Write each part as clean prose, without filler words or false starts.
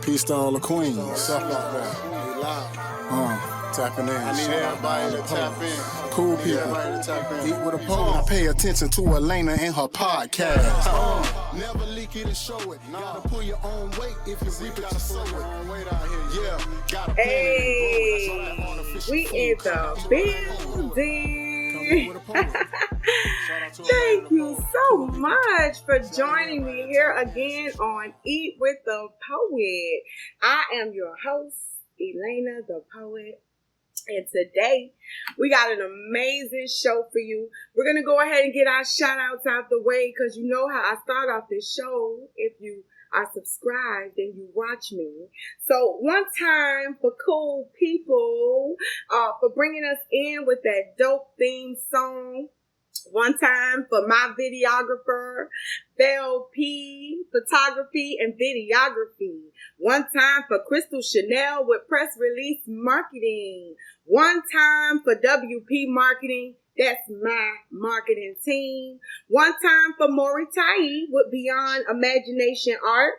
Peace to all the queens. What's up out there? We live. Tapping in. I need everybody to tap in. Cool people. Everybody to tap in. Eat with a poet. I pay attention to Elena and her podcast. Never leak it and show it. Gotta pull your own weight if you reap it, you sow it. Yeah, gotta Hey, we in the building. Thank you so much for joining me here again on Eat with the Poet. I am your host, Elena the Poet. And today, we got an amazing show for you. We're going to go ahead and get our shout outs out the way because you know how I start off this show. If you are subscribed and you watch me. So one time for cool people, for bringing us in with that dope theme song. One time for my videographer, Belle P, photography and videography. One time for Crystal Chanel with press release marketing. One time for WP marketing. That's my marketing team. One time for Maury Tai with Beyond Imagination Art.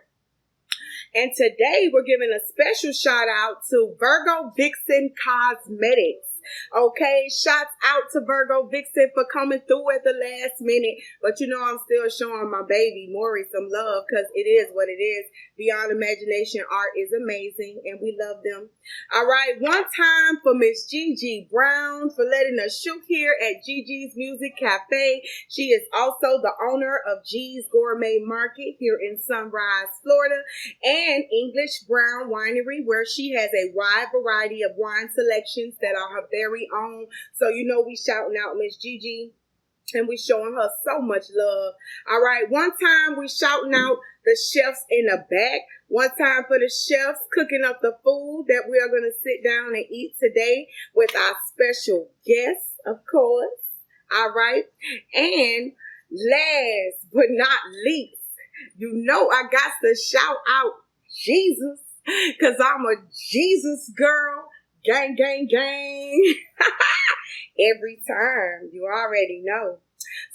And today we're giving a special shout out to Virgo Vixen Cosmetics. Okay, shouts out to Virgo Vixen for coming through at the last minute. But you know I'm still showing my baby Maury some love because it is what it is. Beyond Imagination Art is amazing and we love them. All right, one time for Miss Gigi Brown for letting us shoot here at Gigi's Music Cafe. She is also the owner of G's Gourmet Market here in Sunrise, Florida, and English Brown Winery, where she has a wide variety of wine selections that are her very own. So you know we shouting out Miss Gigi and we showing her so much love. All right, one time we shouting out the chefs in the back. One time for the chefs cooking up the food that we are going to sit down and eat today with our special guests, of course. All right, and last but not least, you know I got to shout out Jesus because I'm a Jesus girl. Gang, gang, gang. Every time. You already know.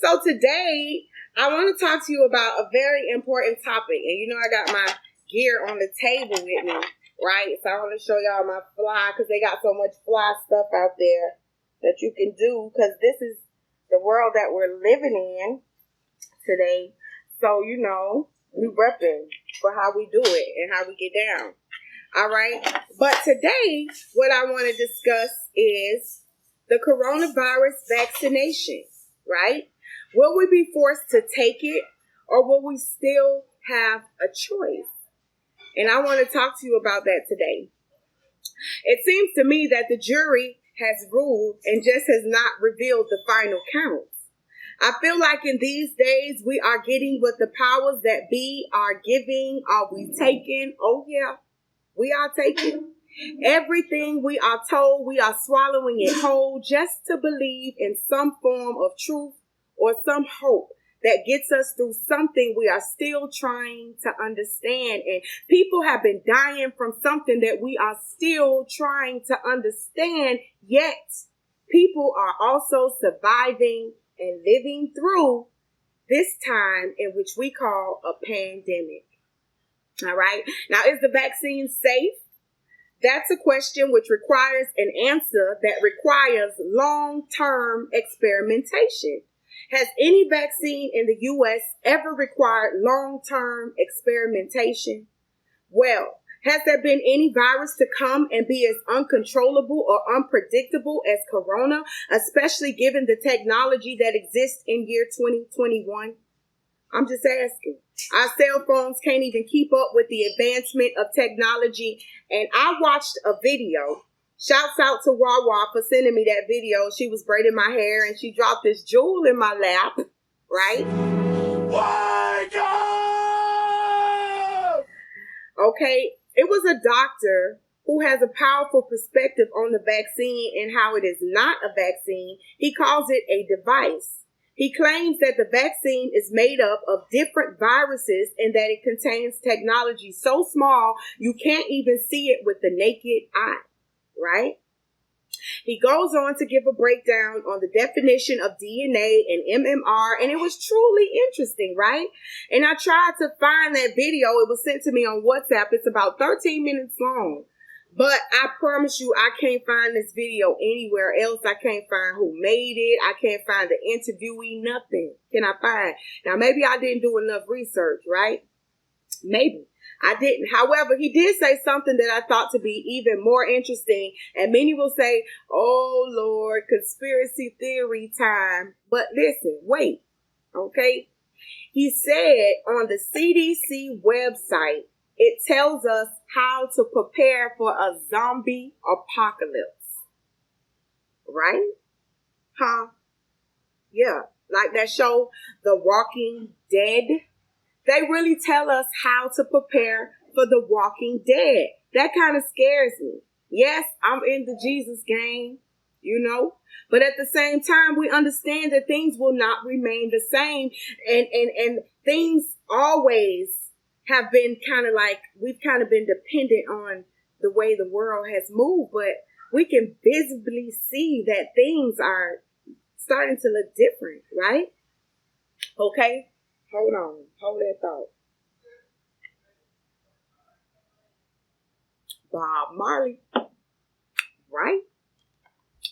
So today, I want to talk to you about a very important topic. And you know I got my gear on the table with me, right? So I want to show y'all my fly because they got so much fly stuff out there that you can do because this is the world that we're living in today. So, you know, we repping for how we do it and how we get down. All right. But today, what I want to discuss is the coronavirus vaccination, right? Will we be forced to take it or will we still have a choice? And I want to talk to you about that today. It seems to me that the jury has ruled and just has not revealed the final counts. I feel like in these days, we are getting what the powers that be are giving. Are we taking? Oh, yeah. We are taking everything we are told. We are swallowing it whole just to believe in some form of truth or some hope that gets us through something we are still trying to understand. And people have been dying from something that we are still trying to understand. Yet people are also surviving and living through this time in which we call a pandemic. All right. Now, is the vaccine safe? That's a question which requires an answer that requires long-term experimentation. Has any vaccine in the U.S. ever required long-term experimentation? Well, has there been any virus to come and be as uncontrollable or unpredictable as corona, especially given the technology that exists in year 2021? I'm just asking. Our cell phones can't even keep up with the advancement of technology. And I watched a video. Shouts out to Wawa for sending me that video. She was braiding my hair and she dropped this jewel in my lap, right? Wake up! Okay, it was a doctor who has a powerful perspective on the vaccine and how it is not a vaccine. He calls it a device. He claims that the vaccine is made up of different viruses and that it contains technology so small you can't even see it with the naked eye, right? He goes on to give a breakdown on the definition of DNA and MMR, and it was truly interesting, right? And I tried to find that video. It was sent to me on WhatsApp. It's about 13 minutes long. But I promise you, I can't find this video anywhere else. I can't find who made it. I can't find the interviewee, nothing can I find. Now, maybe I didn't do enough research, right? Maybe. I didn't. However, he did say something that I thought to be even more interesting. And many will say, oh, Lord, conspiracy theory time. But listen, wait, okay? He said on the CDC website, it tells us how to prepare for a zombie apocalypse. Right? Huh? Yeah. Like that show, The Walking Dead. They really tell us how to prepare for the Walking Dead. That kind of scares me. Yes, I'm in the Jesus game, you know. But at the same time, we understand that things will not remain the same. And things always have been kind of like, we've kind of been dependent on the way the world has moved. But we can visibly see that things are starting to look different, right? Okay. Hold on. Hold that thought. Bob Marley. Right?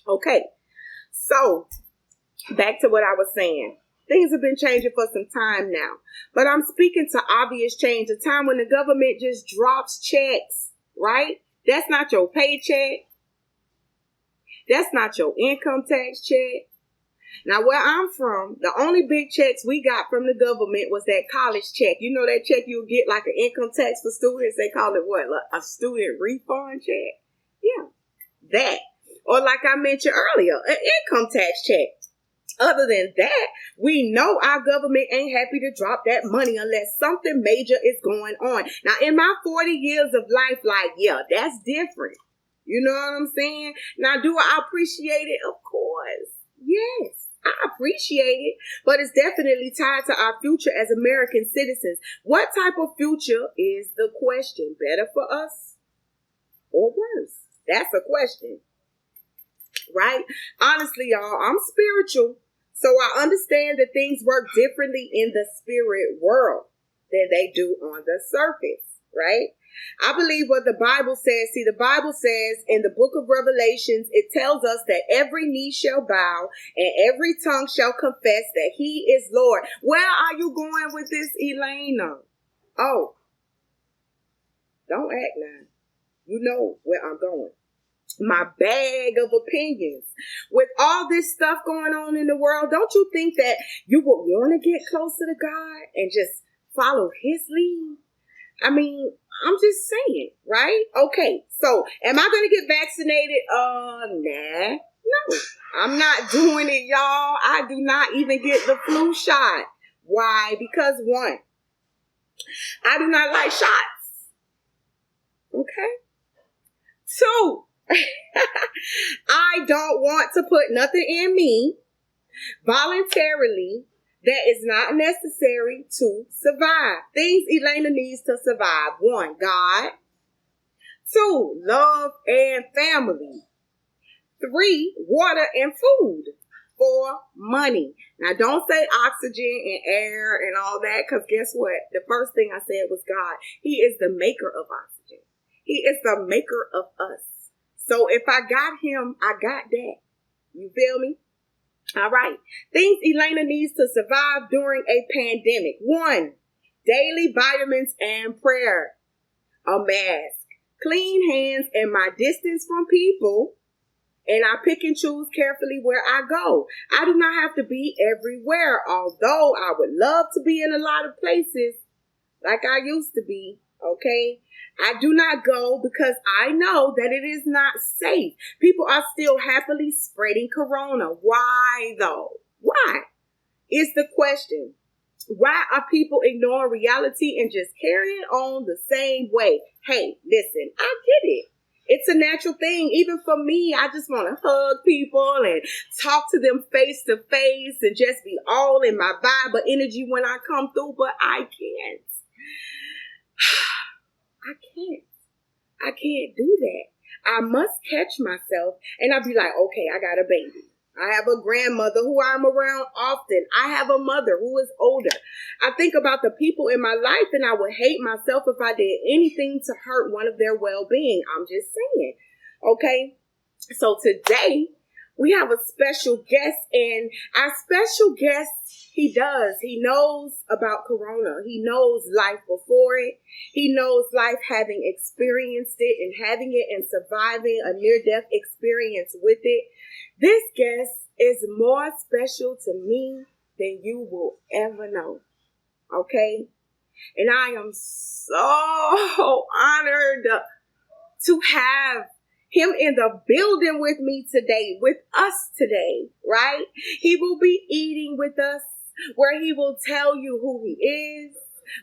Okay. So, back to what I was saying. Things have been changing for some time now. But I'm speaking to obvious change. A time when the government just drops checks. Right? That's not your paycheck. That's not your income tax check. Now, where I'm from, the only big checks we got from the government was that college check. You know that check you'll get like an income tax for students? They call it what? Like a student refund check? Yeah, that. Or like I mentioned earlier, an income tax check. Other than that, we know our government ain't happy to drop that money unless something major is going on. Now, in my 40 years of life, like, yeah, that's different. You know what I'm saying? Now, do I appreciate it? Of course. Yes, I appreciate it, but it's definitely tied to our future as American citizens. What type of future is the question? Better for us or worse? That's a question, right? Honestly, y'all, I'm spiritual, so I understand that things work differently in the spirit world than they do on the surface, right? I believe what the Bible says. See, the Bible says in the book of Revelations, it tells us that every knee shall bow and every tongue shall confess that he is Lord. Where are you going with this, Elena? Oh, don't act now. You know where I'm going. My bag of opinions. With all this stuff going on in the world, don't you think that you would want to get closer to God and just follow his lead? I mean, I'm just saying, right? Okay, so am I going to get vaccinated? Nah. No, I'm not doing it, y'all. I do not even get the flu shot. Why? Because one, I do not like shots. Okay? Two, I don't want to put nothing in me voluntarily that is not necessary to survive. Things Elena needs to survive. One, God. Two, love and family. Three, water and food. Four, money. Now, don't say oxygen and air and all that, because guess what? The first thing I said was God. He is the maker of oxygen. He is the maker of us. So if I got him, I got that. You feel me? All right. Things Elena needs to survive during a pandemic. One, daily vitamins and prayer. A mask. Clean hands and my distance from people. And I pick and choose carefully where I go. I do not have to be everywhere, although I would love to be in a lot of places like I used to be, okay? I do not go because I know that it is not safe. People are still happily spreading corona. Why though? Why? Is the question. Why are people ignoring reality and just carrying on the same way? Hey, listen, I get it. It's a natural thing. Even for me, I just want to hug people and talk to them face to face and just be all in my vibe of energy when I come through, but I can't. I can't do that. I must catch myself and I'll be like, okay, I got a baby. I have a grandmother who I'm around often. I have a mother who is older. I think about the people in my life and I would hate myself if I did anything to hurt one of their well-being. I'm just saying. Okay. So today we have a special guest, and our special guest, he knows about Corona. He knows life before it. He knows life having experienced it and having it and surviving a near-death experience with it. This guest is more special to me than you will ever know. Okay? And I am so honored to have him in the building with me today, with us today, right? He will be eating with us, where he will tell you who he is,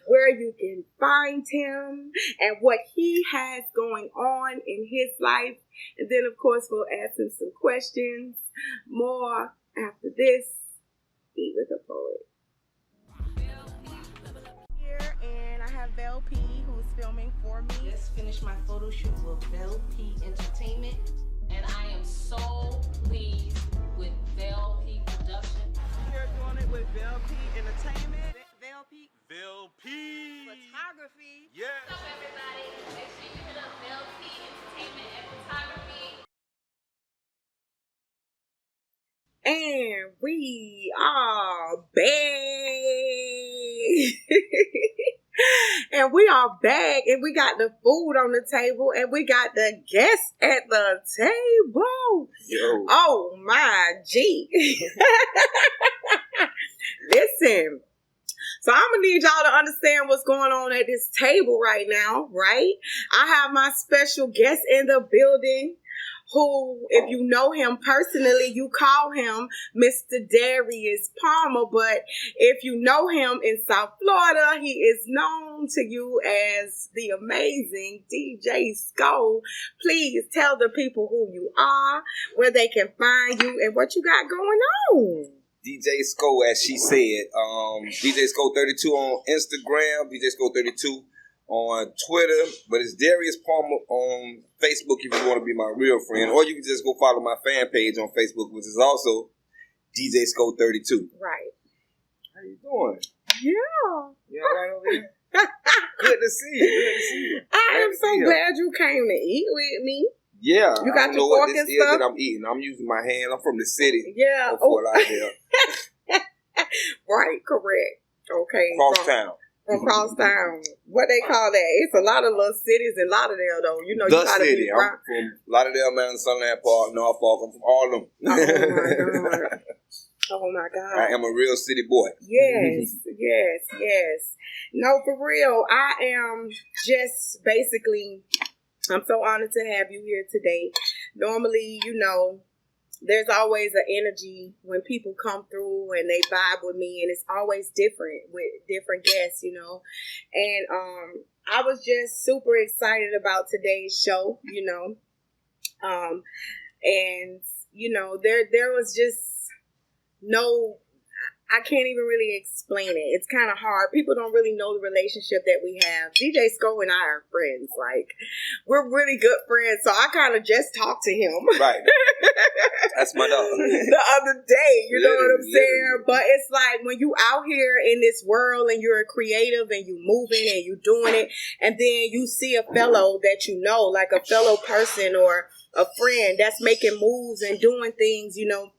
where you can find him, and what he has going on in his life. And then, of course, we'll ask him some questions. More after this. Eat with a Poet. Here, and I have Belle P, who's filming for me. Just finished my photo shoot with Belle P Entertainment, and I am so pleased with Belle P Production. You're doing it with Belle P Entertainment. Belle P. Bill P. Photography. Yeah. What's up, everybody? Make sure you hit up Belle P Entertainment and Photography. And we are back. And we are back. And we got the food on the table. And we got the guests at the table. Yo. Oh, my G. Listen. So I'm going to need y'all to understand what's going on at this table right now, right? I have my special guest in the building, who, if you know him personally, you call him Mr. Darius Palmer. But if you know him in South Florida, he is known to you as the amazing DJ Sko. Please tell the people who you are, where they can find you, and what you got going on. DJ Sko, as she said. DJ Sko 32 on Instagram, DJ Sko 32 on Twitter, but it's Darius Palmer on Facebook if you want to be my real friend, or you can just go follow my fan page on Facebook, which is also DJ Sko 32. Right. How you doing? Yeah. You all right over here? Good to see you. Good to see you. I am so glad you came to eat with me. Yeah. You got I don't your know what fork this and is stuff? that I'm eating. I'm using my hand. I'm from the city. Yeah. Of Fort Lauderdale. Right, correct. Okay. Crosstown. From Crosstown. What they call that? It's a lot of little cities in Lauderdale, though. You know, The you gotta city. be I'm right. from Lauderdale, Mountain, Sunland Park, Norfolk. I'm from Harlem. Oh my God. Oh my God. I am a real city boy. Yes, yes, yes. No, for real. I am just basically, I'm so honored to have you here today. Normally, you know, there's always an energy when people come through and they vibe with me, and it's always different with different guests, you know. And I was just super excited about today's show, you know. And you know, there was just no, I can't even really explain it. It's kind of hard. People don't really know the relationship that we have. DJ Sko and I are friends. Like, we're really good friends. So I kind of just talked to him. Right. That's my dog. The other day, you know what I'm saying? Literally. But it's like when you out here in this world and you're a creative and you moving and you doing it, and then you see a fellow that you know, like a fellow person or a friend that's making moves and doing things, you know,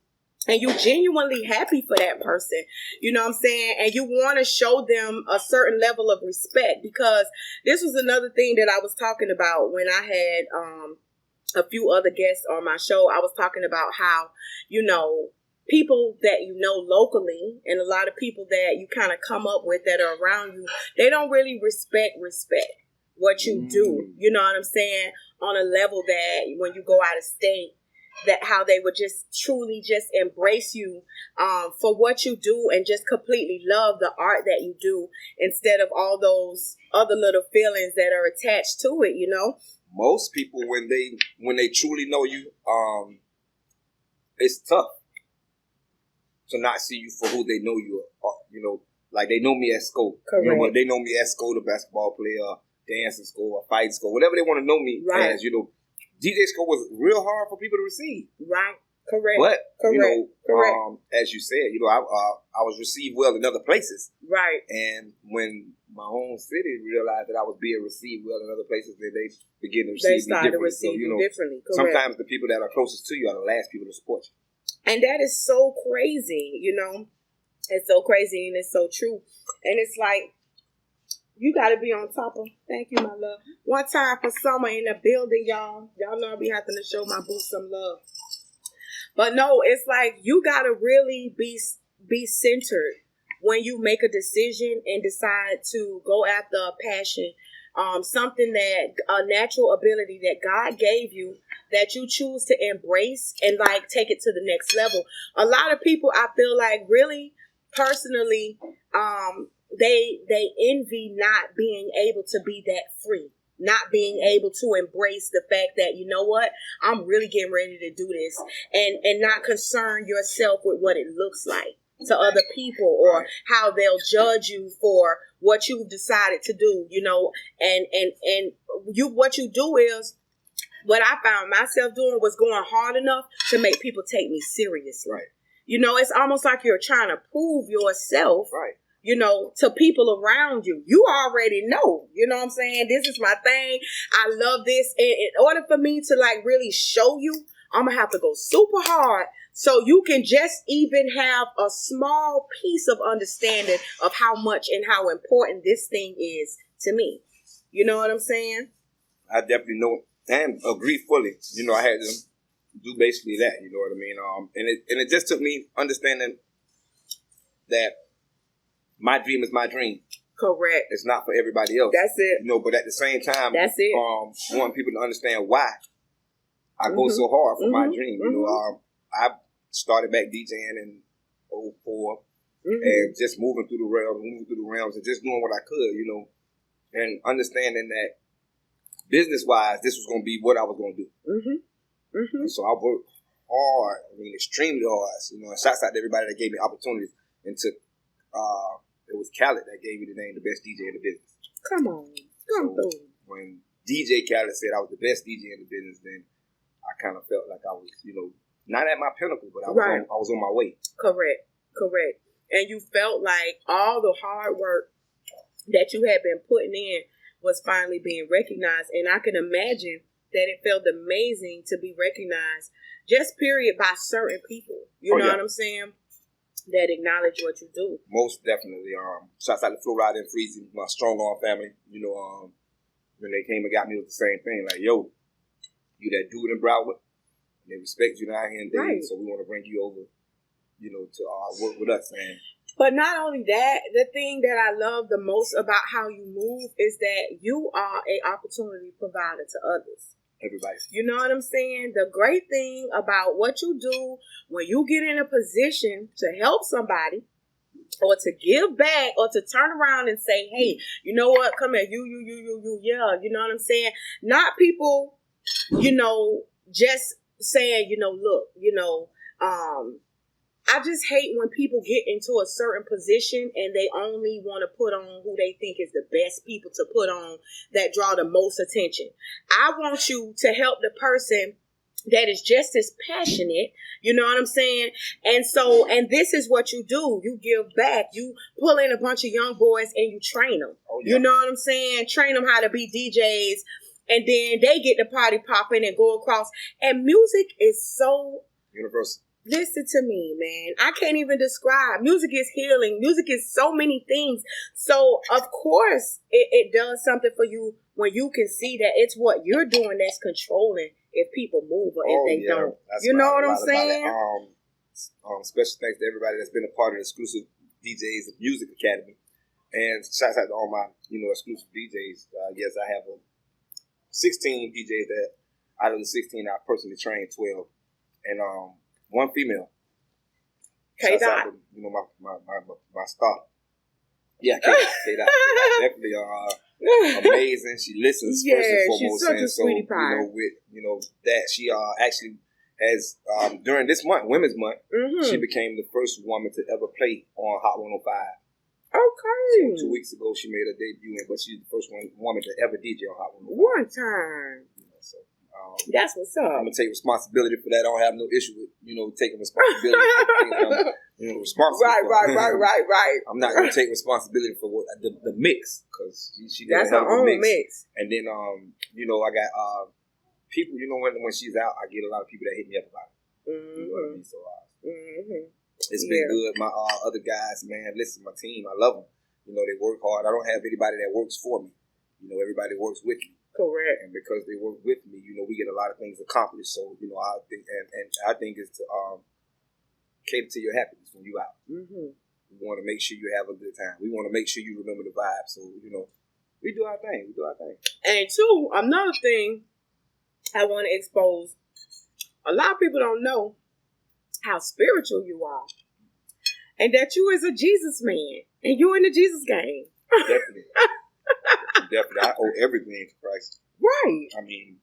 and you genuinely happy for that person, you know what I'm saying? And you want to show them a certain level of respect, because this was another thing that I was talking about when I had a few other guests on my show. I was talking about how, you know, people that you know locally and a lot of people that you kind of come up with that are around you, they don't really respect what you do. You know what I'm saying? On a level that when you go out of state, that how they would just truly just embrace you for what you do and just completely love the art that you do, instead of all those other little feelings that are attached to it, you know? Most people, when they truly know you, it's tough to not see you for who they know you are. You know, like they know me as Sko. Correct. You know what? They know me as Sko, the basketball player, dancing Sko, or fighting Sko, whatever they want to know me Right. as, you know. DJ Scope was real hard for people to receive. Right. Correct. But Correct. as you said, I was received well in other places. Right. And when my own city realized that I was being received well in other places, then they began to receive me differently. They started to receive you differently. Correct. Sometimes the people that are closest to you are the last people to support you. And that is so crazy, It's so crazy and it's so true. And it's like, you got to be on top of. Thank you, my love. One time for summer in the building, y'all. Y'all know I be having to show my boo some love. But no, it's like you got to really be centered when you make a decision and decide to go after a passion, something that a natural ability that God gave you that you choose to embrace and like take it to the next level. A lot of people, I feel like, really personally, they envy not being able to be that free, not being able to embrace the fact that, you know what, I'm really getting ready to do this, and not concern yourself with what it looks like to other people or how they'll judge you for what you've decided to do, and what you do is, what I found myself doing was going hard enough to make people take me seriously. Right. It's almost like you're trying to prove yourself, right, to people around you. You already know, what I'm saying? This is my thing. I love this. And in order for me to like really show you, I'm going to have to go super hard so you can just even have a small piece of understanding of how much and how important this thing is to me. You know what I'm saying? I definitely know it and agree fully. I had to do basically that, you know what I mean? And it just took me understanding that my dream is my dream. Correct. It's not for everybody else. That's it. But at the same time, that's it. Wanting people to understand why I go so hard for my dream. I started back DJing in 2004 and just moving through the realms and just doing what I could, and understanding that business-wise, this was going to be what I was going to do. And so I worked hard, extremely hard. And shouts out to everybody that gave me opportunities. And it was Khaled that gave me the name, the best DJ in the business. Come on. Come through. When DJ Khaled said I was the best DJ in the business, then I kind of felt like I was, not at my pinnacle, but I was on my way. Correct. And you felt like all the hard work that you had been putting in was finally being recognized. And I can imagine that it felt amazing to be recognized, just period, by certain people. You know what I'm saying? That acknowledge what you do. Most definitely. Shouts out to Flo Rida and Freezy, my strong arm family. When they came and got me, it was the same thing. Like, yo, you that dude in Broward, they respect you down here in Dayton, so we want to bring you over, to work with us, man. But not only that, the thing that I love the most about how you move is that you are an opportunity provider to others. Everybody. You know what I'm saying? The great thing about what you do when you get in a position to help somebody or to give back or to turn around and say, hey, you know what? Come here. You. Yeah. You know what I'm saying? Not people, just saying, look, I just hate when people get into a certain position and they only want to put on who they think is the best people to put on that draw the most attention. I want you to help the person that is just as passionate, you know what I'm saying? And this is what you do. You give back. You pull in a bunch of young boys and you train them. Oh, yeah. You know what I'm saying? Train them how to be DJs. And then they get the party popping and go across. And music is so universal. Listen to me, man. I can't even describe. Music is healing. Music is so many things. So, of course, it does something for you when you can see that it's what you're doing that's controlling if people move or if they don't. That's you know what I'm saying? Special thanks to everybody that's been a part of the Exclusive DJs Music Academy. And shouts out to all my, exclusive DJs. Yes, I have 16 DJs that out of the 16 I personally trained 12. And one female. K-Dot. My star. Yeah, K-Dot. Definitely amazing. She listens first and foremost. She's such a sweetie pie. That she actually has during this month, Women's Month, she became the first woman to ever play on Hot 105. Okay. So 2 weeks ago, she made her debut, but she's the first woman to ever DJ on Hot 105. One time. That's what's up. I'm gonna take responsibility for that. I don't have no issue with taking responsibility for things that I'm responsible for. Right. I'm not gonna take responsibility for what the mix because she That's her own mix. And then I got people. When she's out, I get a lot of people that hit me up about it. You know what I mean? So it's been good. My other guys, man, listen, my team, I love them. They work hard. I don't have anybody that works for me. Everybody works with me. Correct. And because they work with me, we get a lot of things accomplished. So, I think, and I think it's to cater to your happiness when you out. Mm-hmm. We want to make sure you have a good time. We want to make sure you remember the vibe. So, we do our thing. And two, another thing I want to expose, a lot of people don't know how spiritual you are. And that you is a Jesus man. And you in the Jesus game. Definitely. Definitely. I owe everything to Christ. Right. I mean,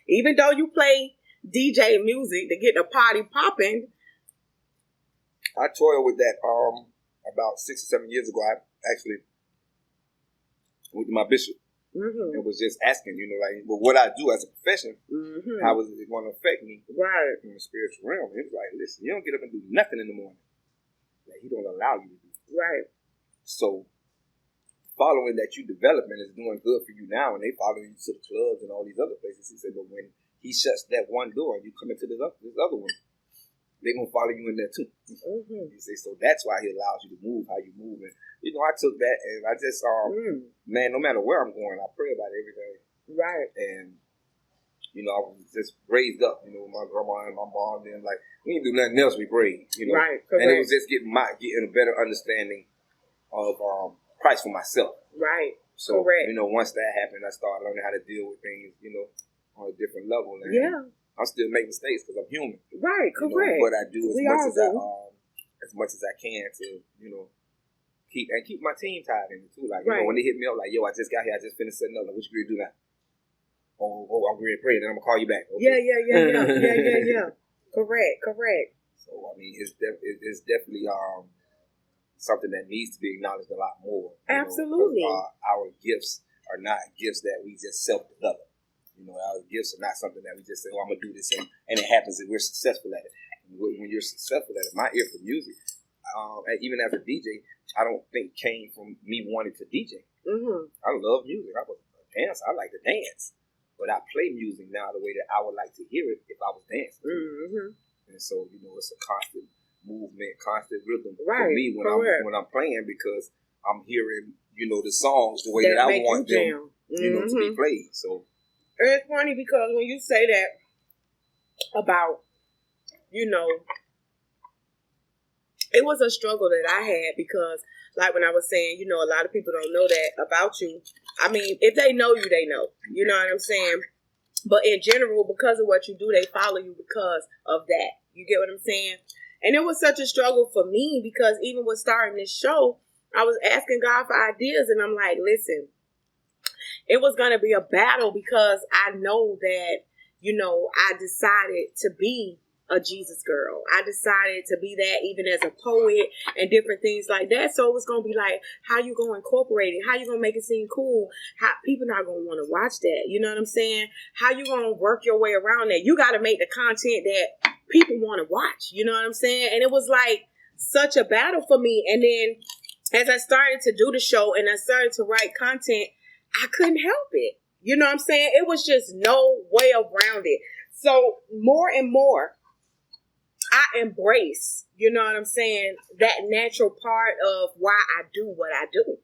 even though you play DJ music to get the party popping. I toiled with that about 6 or 7 years ago. I actually went to my bishop and was just asking, what I do as a profession, how is it going to affect me in the spiritual realm? And it was like, listen, you don't get up and do nothing in the morning that he don't allow you to do. Right. So following that you development is doing good for you now, and they follow you to the clubs and all these other places. He said, but when he shuts that one door and you come into this other one, they're going to follow you in there too. He said, so that's why he allows you to move how you move. And, I took that and I just, man, no matter where I'm going, I pray about everything. Right. And, I was just raised up, with my grandma and my mom. And like, we didn't do nothing else, we prayed, Right. Correct. And it was just getting a better understanding of Christ for myself. Right. So, correct. Once that happened, I started learning how to deal with things, on a different level. And I'm still making mistakes because I'm human. Right. Correct. But I do as much as I can to, keep my team tied in it too. Like, when they hit me up, like, yo, I just got here, I just finished setting up. Like, what you going to do now? Oh, I'm going to pray, then I'm going to call you back. Okay? Yeah. Correct. So, I mean, it's definitely something that needs to be acknowledged a lot more. Absolutely. Our gifts are not gifts that we just self-develop. Our gifts are not something that we just say, I'm going to do this, and it happens and we're successful at it. When you're successful at it, my ear for music, even as a DJ, I don't think came from me wanting to DJ. I love music. I was a dancer. I like to dance. But I play music now the way that I would like to hear it if I was dancing. And so, it's a constant movement, constant rhythm for me when I'm playing, because I'm hearing, the songs the way that I want them, to be played. So it's funny because when you say that about, it was a struggle that I had because, like when I was saying, a lot of people don't know that about you. I mean, if they know you, they know. You know what I'm saying? But in general, because of what you do, they follow you because of that. You get what I'm saying? And it was such a struggle for me because even with starting this show, I was asking God for ideas, and I'm like, listen, it was going to be a battle because I know that, I decided to be a Jesus girl. I decided to be that even as a poet and different things like that. So it was going to be like, how you going to incorporate it? How you going to make it seem cool? How people not going to want to watch that? You know what I'm saying? How you going to work your way around that? You got to make the content that people want to watch. You know what I'm saying? And it was like such a battle for me. And then as I started to do the show and I started to write content, I couldn't help it. You know what I'm saying? It was just no way around it. So more and more, I embrace, you know what I'm saying, that natural part of why I do what I do.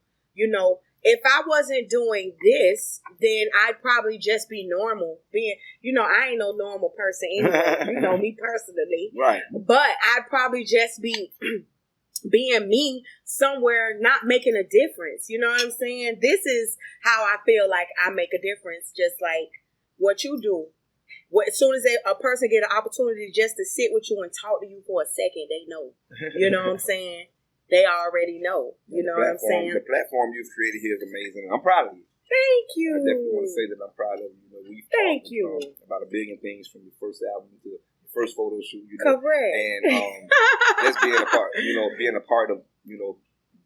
If I wasn't doing this, then I'd probably just be normal. I ain't no normal person anyway. You know me personally. Right. But I'd probably just be being me somewhere, not making a difference. You know what I'm saying? This is how I feel like I make a difference, just like what you do. As soon as a person get an opportunity just to sit with you and talk to you for a second, they know. You know what I'm saying? They already know. You know what I'm saying? The platform you've created here is amazing. I'm proud of you. Thank you. I definitely want to say that I'm proud of you. We've Thank you. About a billion things from your first album to the first photo shoot. Correct. And just being a part, being a part of,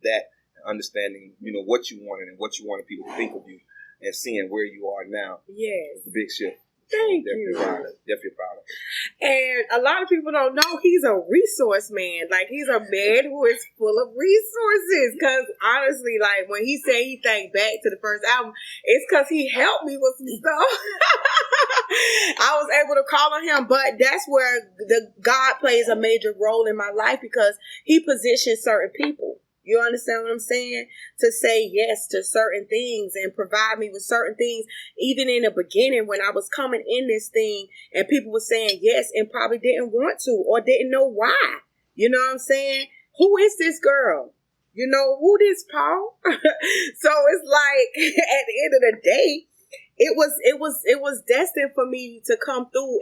that, understanding, what you wanted and what you wanted people to think of you. and seeing where you are now. Yes. It's a big shift. Thank Definitely you. Definitely proud of it. And a lot of people don't know he's a resource man. Like, he's a man who is full of resources. Because honestly, like, when he said he thanked back to the first album, it's because he helped me with some stuff. I was able to call on him, but that's where the God plays a major role in my life, because he positions certain people. You understand what I'm saying? To say yes to certain things and provide me with certain things. Even in the beginning, when I was coming in this thing and people were saying yes and probably didn't want to or didn't know why. You know what I'm saying? Who is this girl? You know, who this Paul? So it's like, at the end of the day, it was destined for me to come through.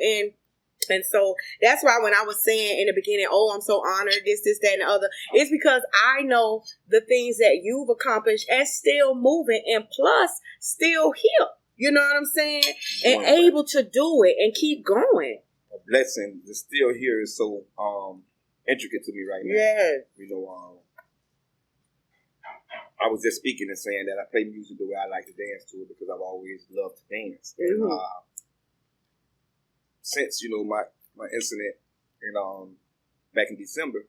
And so that's why when I was saying in the beginning, oh, I'm so honored, this, that, and the other, it's because I know the things that you've accomplished and still moving, and plus still here. You know what I'm saying? And able to do it and keep going. A blessing. The still here is so intricate to me right now. Yeah. You know, I was just speaking and saying that I play music the way I like to dance to it, because I've always loved to dance. Mm-hmm. And since, you know, my incident in back in December,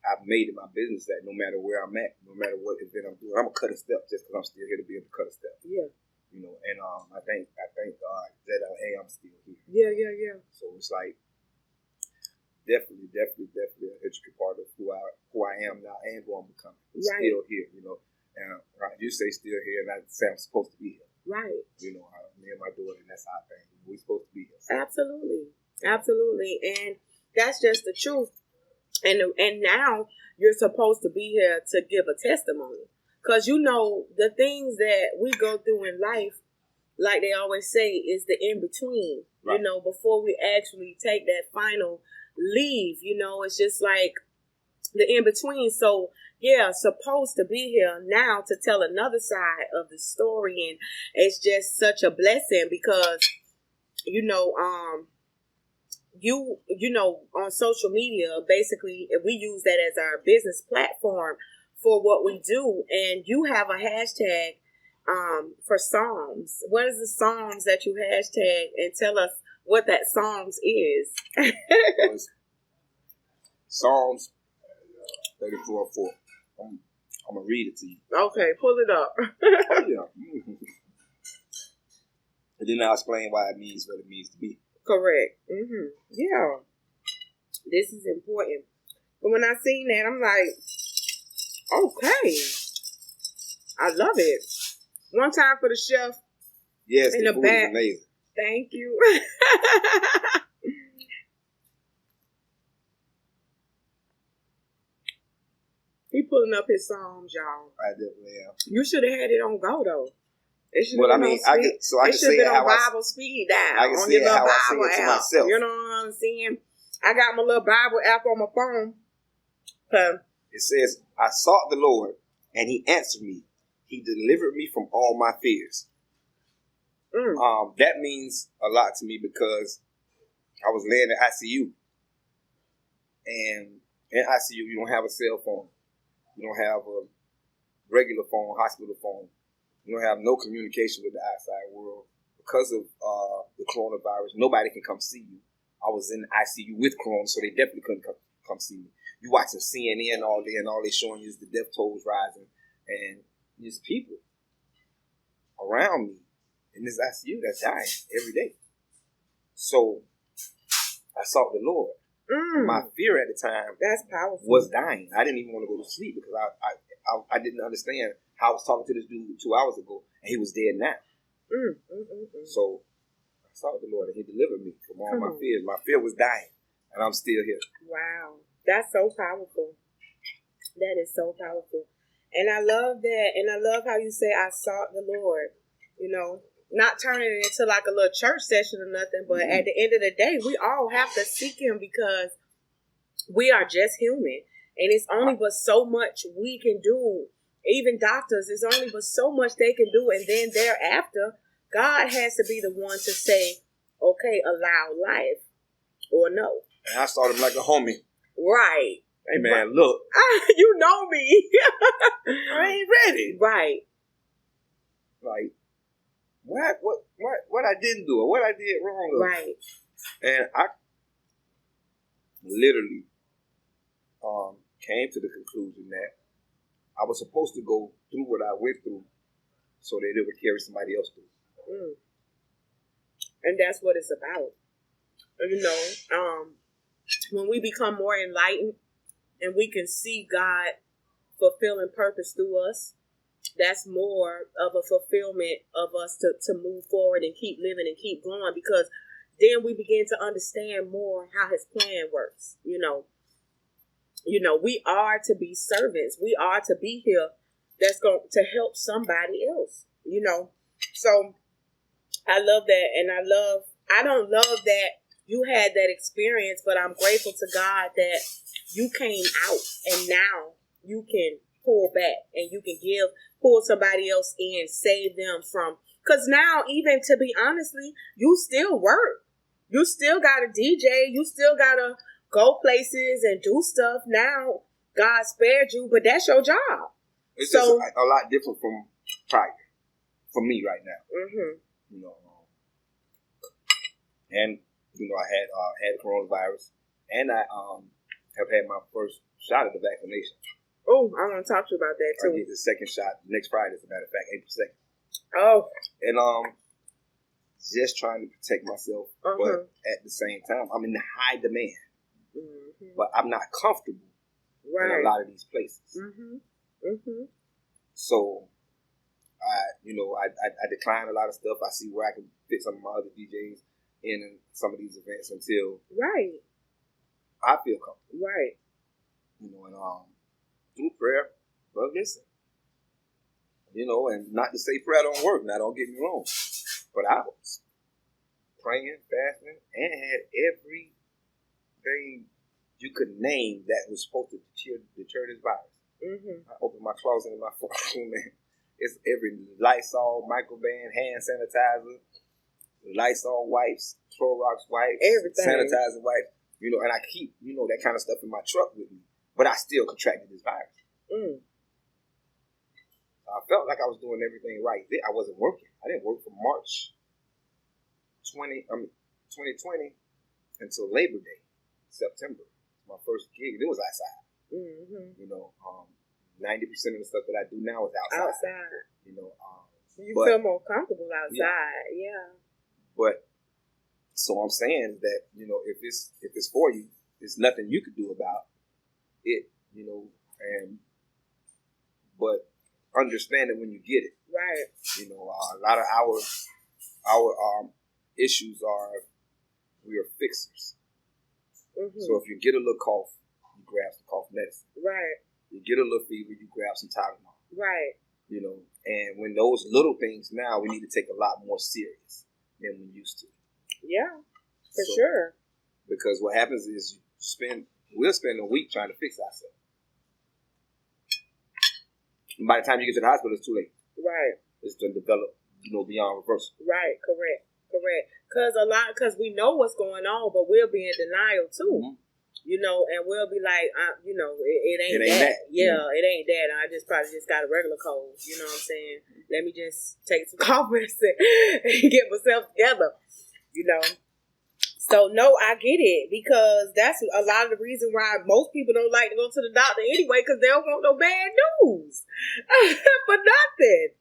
I've made it my business that no matter where I'm at, no matter what event I'm doing, I'm gonna cut a step just because I'm still here to be able to cut a step. Yeah. You know, and I thank God that I'm still here. Yeah. So it's like definitely an intricate part of who I am now and who I'm becoming. I'm still here, you know. And you say still here, and I say I'm supposed to be here. Right. You know, me and my daughter, and that's our thing. We're supposed to be here. So. Absolutely. And that's just the truth. And now you're supposed to be here to give a testimony. Because, you know, the things that we go through in life, like they always say, is the in-between. Right. You know, before we actually take that final leave, you know, it's just like the in-between. So, yeah, supposed to be here now to tell another side of the story. And it's just such a blessing because, you know, you know, on social media, basically, we use that as our business platform for what we do. And you have a hashtag for Psalms. What is the Psalms that you hashtag? And tell us what that Psalms is. Psalms 34:4. I'm going to read it to you. Okay, pull it up. Oh, yeah. And then I'll explain why it means what it means to me. Correct. Mm-hmm. Yeah. This is important. But when I seen that, I'm like, okay. I love it. One time for the chef. Yes, in the the food back. is amazing. Thank you. He pulling up his Psalms, y'all. I definitely am. You should have had it on go, though. Well, I mean, I can say on how Bible speed dial. I can on say your little how I Bible sing it to app. myself. You know what I'm saying? I got my little Bible app on my phone. It says, I sought the Lord, and he answered me. He delivered me from all my fears. That means a lot to me because I was laying in ICU. And in ICU, you don't have a cell phone. You don't have a regular phone, hospital phone. You don't have no communication with the outside world. Because of the coronavirus, nobody can come see you. I was in the ICU with corona, so they definitely couldn't come see me. You watching CNN all day, and all they showing you is the death tolls rising. And there's people around me in this ICU that's dying every day. So I sought the Lord. My fear at the time that's powerful. Was dying. I didn't even want to go to sleep because I didn't understand how I was talking to this dude 2 hours ago, and he was dead now. So I sought the Lord, and he delivered me from all my fears. My fear was dying, and I'm still here. Wow. That's so powerful. That is so powerful. And I love that. And I love how you say, I sought the Lord. You know, not turning it into like a little church session or nothing. But at the end of the day, we all have to seek him because we are just human. And it's only but so much we can do. Even doctors, it's only but so much they can do. And then thereafter, God has to be the one to say, okay, allow life or no. And I saw him like a homie. Right. Hey, man, look. You know me. I ain't ready. Right. Like, what I didn't do or what I did wrong. Right. And I literally came to the conclusion that I was supposed to go through what I went through so that it would carry somebody else through. Mm. And that's what it's about. You know, when we become more enlightened and we can see God fulfilling purpose through us, that's more of a fulfillment of us to move forward and keep living and keep going, because then we begin to understand more how his plan works. You know, we are to be servants. We are to be here that's going to help somebody else, you know. So I love that. And I don't love that you had that experience, but I'm grateful to God that you came out and now you can pull back and you can pull somebody else in, save them from, because now, even to be honestly, you still work. You still got to DJ. You still got to go places and do stuff. Now, God spared you, but that's your job. It's just a lot different from prior for me right now. Mm-hmm. You know, and you know, I had coronavirus, and I have had my first shot of the vaccination. Oh, I want to talk to you about that too. I get the second shot next Friday, as a matter of fact, April 2nd. Oh. And just trying to protect myself, but at the same time, I'm in high demand. Mm-hmm. But I'm not comfortable in a lot of these places. Mm-hmm. Mm-hmm. So, I decline a lot of stuff. I see where I can fit some of my other DJs in some of these events until I feel comfortable. Right. You know, and through prayer, but listen, you know, and not to say prayer don't work. Now, don't get me wrong, but I was praying, fasting, and had everything you could name that was supposed to deter this virus. Mm-hmm. I opened my closet in my phone, man. It's every Lysol, Microban, hand sanitizer, Lysol wipes, Clorox wipes, everything, sanitizer wipes. You know, and I keep, you know, that kind of stuff in my truck with me. But I still contracted this virus. Mm. I felt like I was doing everything right. I wasn't working. I didn't work from March 2020 until Labor Day, September. My first gig. It was outside. Mm-hmm. You know, 90% of the stuff that I do now is outside. You know, you feel more comfortable outside. Yeah. But so I'm saying that, you know, if it's for you, there's nothing you could do about it. You know, but understand it when you get it. Right. You know, a lot of our issues are we are fixers. Mm-hmm. So if you get a little cough, you grab some cough medicine. Right. You get a little fever, you grab some Tylenol. Right. You know, and when those little things now, we need to take a lot more serious than we used to. Yeah, for sure. Because what happens is we'll spend a week trying to fix ourselves. And by the time you get to the hospital, it's too late. Right. It's to develop, you know, beyond reversal. Right. Correct. Because we know what's going on, but we'll be in denial too. Mm-hmm. You know, and we'll be like, you know, it ain't that. Yeah, mm-hmm. It ain't that. I probably got a regular cold. You know what I'm saying? Let me just take some cough medicine and get myself together. You know. So, no, I get it, because that's a lot of the reason why most people don't like to go to the doctor anyway, because they don't want no bad news. But nothing.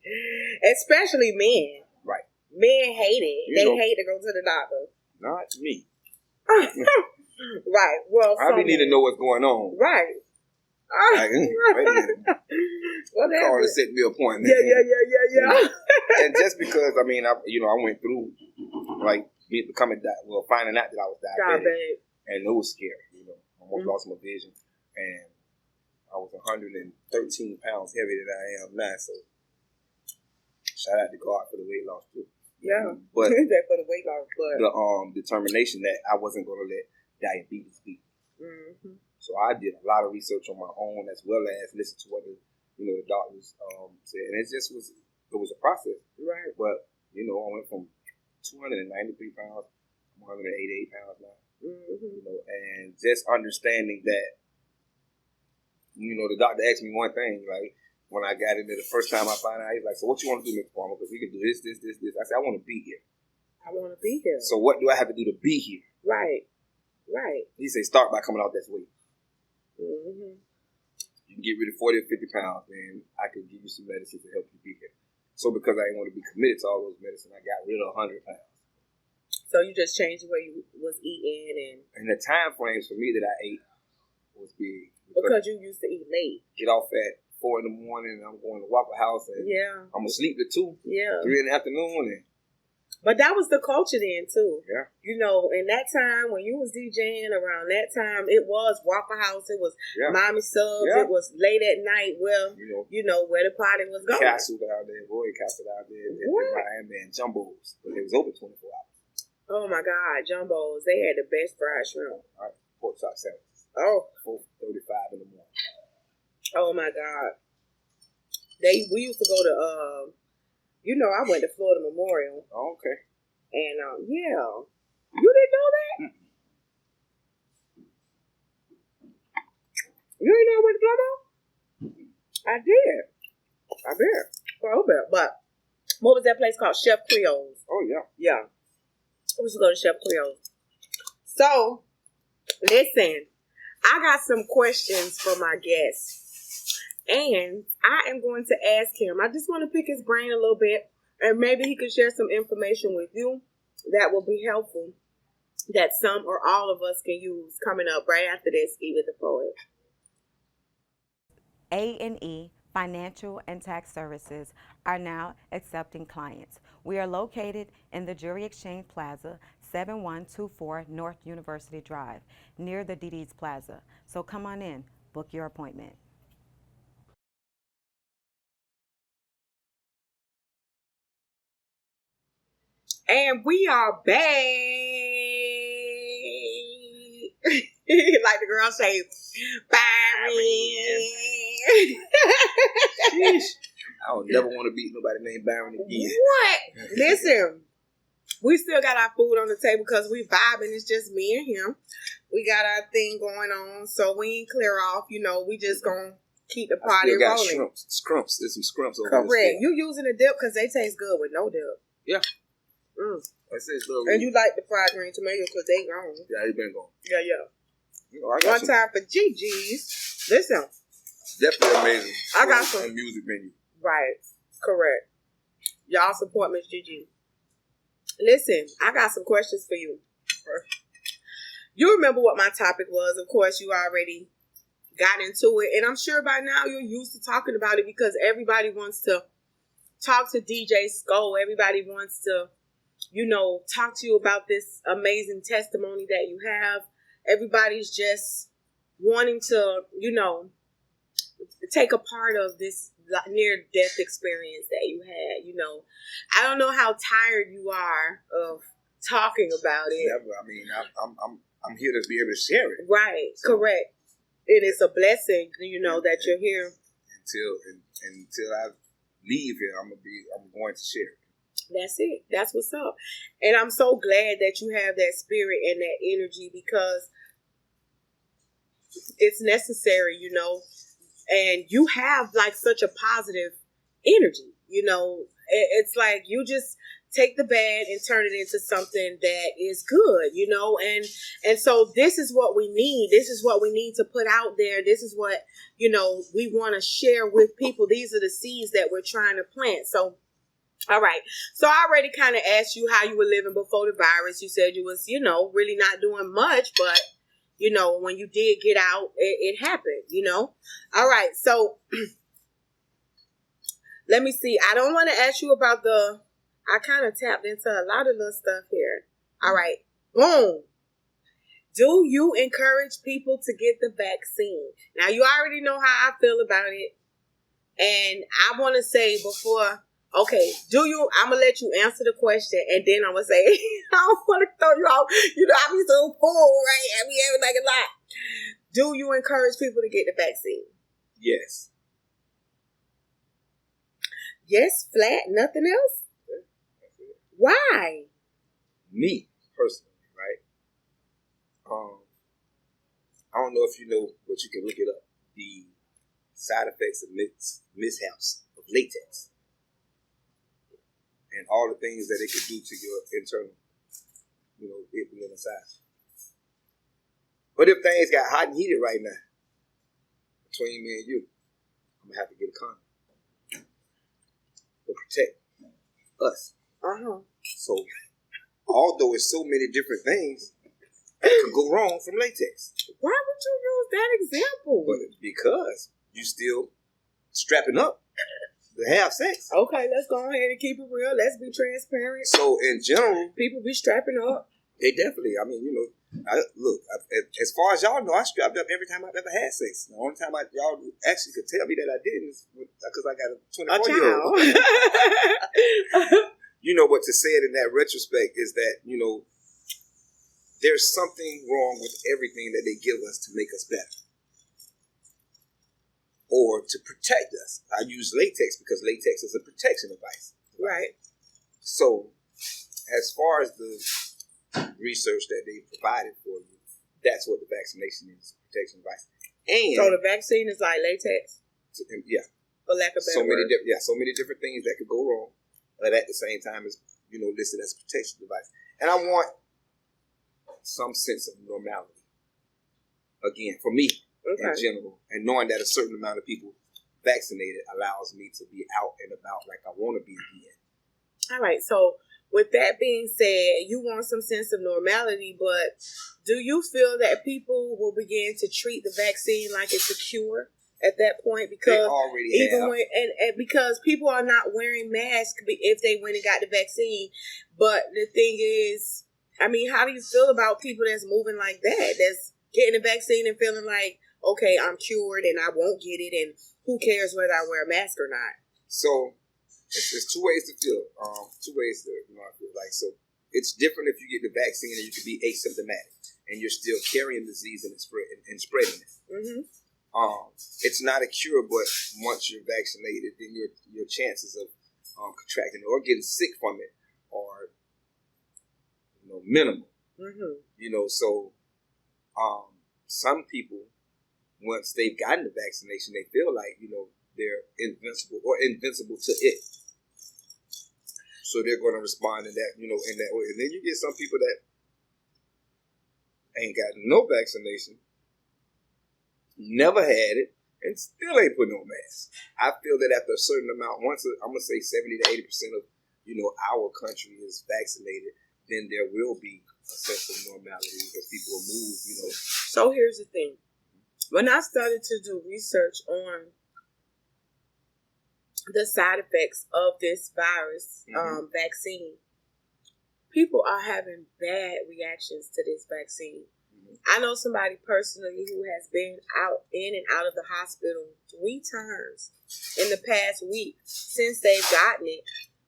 Especially men. Right. Men hate it. They hate to go to the doctor. Not me. Right. Well, I need to know what's going on. Right. Like, well, call to set me an appointment. Yeah. And just because, I mean, I went through, like, finding out that I was diabetic. And it was scary, you know. I almost lost my vision. And I was 113 pounds heavier than I am now. So, shout out to God for the weight loss, too. Yeah. But for the weight loss, but the determination that I wasn't going to let diabetes beat me. Mm-hmm. So I did a lot of research on my own, as well as listen to what the doctors said. And it was a process. Right. But, you know, I went from 293 pounds, 188 pounds now. Mm-hmm. You know, and just understanding that, you know, the doctor asked me one thing, like, when I got in there the first time I found out, he's like, so what you want to do, Mr. Palmer? Because we can do this. I said, I want to be here. I want to be here. So what do I have to do to be here? Right. He said, start by coming out this weight. Mm-hmm. You can get rid of 40 or 50 pounds, and I can give you some medicine to help you be here. So because I didn't want to be committed to all those medicine, I got rid of 100 pounds. So you just changed the way you was eating and the time frames for me that I ate was big. Because you used to eat late. Get off at 4 in the morning, and I'm going to Waffle House, and I'm going to sleep at 2, 3 in the afternoon. But that was the culture then, too. Yeah. You know, in that time, when you was DJing around that time, it was Waffle House, it was Mommy Subs, it was late at night, you know where the party was going. Castle out there, Roy Castle out there, and Miami, and Jumbo's. But it was open 24 hours. Oh, my God, Jumbo's. They had the best fried shrimp. All right, pork chop sandwiches. Oh. 4:35 in the morning. Oh, my God. We used to go to, I went to Florida Memorial. Oh, okay. And, you didn't know that? You didn't know I went to Florida? I did. For a little bit. But what was that place called? Chef Creole's. Oh, yeah. Yeah. I used to go to Chef Creole's. So, listen, I got some questions for my guest. And I am going to ask him. I just want to pick his brain a little bit. And maybe he could share some information with you that will be helpful. That some or all of us can use coming up right after this, Eat with the Poet. A&E Financial and Tax Services are now accepting clients. We are located in the Jewelry Exchange Plaza, 7124 North University Drive, near the DD's Plaza. So come on in, book your appointment. And we are back. Like the girl say, Byron. I don't never want to beat nobody named Byron again. What? Listen, we still got our food on the table because we vibing. It's just me and him. We got our thing going on, so we ain't clear off. We just gonna keep the party rolling. I still got scrumps. There's some scrumps over there. Correct. You using a dip because they taste good with no dip. Yeah. And you like the fried green tomatoes because they gone. Yeah, they been gone. Yeah. I got One time for GG's. Listen. Definitely amazing. I got some music menu. Right. Correct. Y'all support Miss Gigi. Listen, I got some questions for you. You remember what my topic was. Of course, you already got into it. And I'm sure by now you're used to talking about it because everybody wants to talk to DJ Skull. Everybody wants to, talk to you about this amazing testimony that you have. Everybody's just wanting to, take a part of this near-death experience that you had. I don't know how tired you are of talking about it. Yeah, I mean, I'm here to be able to share it. Right, so, correct. And it's a blessing, that you're here. Until I leave here, I'm going to share it. That's it. That's what's up. And I'm so glad that you have that spirit and that energy because it's necessary, and you have like such a positive energy, it's like you just take the bad and turn it into something that is good, and so this is what we need. This is what we need to put out there. This is what, we want to share with people. These are the seeds that we're trying to plant. So, all right. So I already kind of asked you how you were living before the virus. You said you was, really not doing much, but when you did get out, it happened, All right. So let me see. I don't want to ask you about I kind of tapped into a lot of little stuff here. All right. Boom. Do you encourage people to get the vaccine? Now, you already know how I feel about it. And I want to say before, okay, I'm going to let you answer the question. And then I'm going to say, I don't want to throw you off. I be so full, right? I be having like a lot. Do you encourage people to get the vaccine? Yes. Yes, flat, nothing else? Why? Me, personally, right? I don't know if you know, but you can look it up. The side effects and mishaps of latex, and all the things that it could do to your internal, it being inside. But if things got hot and heated right now, between me and you, I'm gonna have to get a condom to protect us. So, although it's so many different things that could go wrong from latex. Why would you use that example? But because you still strapping up to have sex. Okay, let's go ahead and keep it real. Let's be transparent. So in general, People be strapping up. they definitely. I mean, as far as y'all know, I strapped up every time I've ever had sex. The only time y'all actually could tell me that I did is because I got a 24-year-old. But to say it in that retrospect is that there's something wrong with everything that they give us to make us better or to protect us. I use latex because latex is a protection device. Right. So, as far as the research that they provided for you, that's what the vaccination is, protection device. And So the vaccine is like latex, yeah, for lack of better word. so many different things that could go wrong, but at the same time is listed as a protection device. And I want some sense of normality again for me in general, and knowing that a certain amount of people vaccinated allows me to be out and about like I want to be again. All right, so with that being said, you want some sense of normality, but do you feel that people will begin to treat the vaccine like it's a cure at that point? Because they already have. And because people are not wearing masks if they went and got the vaccine. But the thing is, I mean, how do you feel about people that's moving like that? That's getting the vaccine and feeling like, okay, I'm cured and I won't get it, and who cares whether I wear a mask or not? So there's two ways to feel. Two ways to I feel like. So it's different if you get the vaccine and you can be asymptomatic and you're still carrying disease and spreading it. Mm-hmm. It's not a cure, but once you're vaccinated, then your chances of contracting it or getting sick from it are minimal. Mm-hmm. So some people, once they've gotten the vaccination, they feel like they're invincible to it. So they're going to respond in that in that way. And then you get some people that ain't got no vaccination, never had it, and still ain't put no mask. I feel that after a certain amount, I'm gonna say 70 to 80% of our country is vaccinated, then there will be a sense of normality because people will move. So here's the thing: when I started to do research on the side effects of this virus vaccine, people are having bad reactions to this vaccine. I know somebody personally who has been in and out of the hospital 3 times in the past week since they've gotten it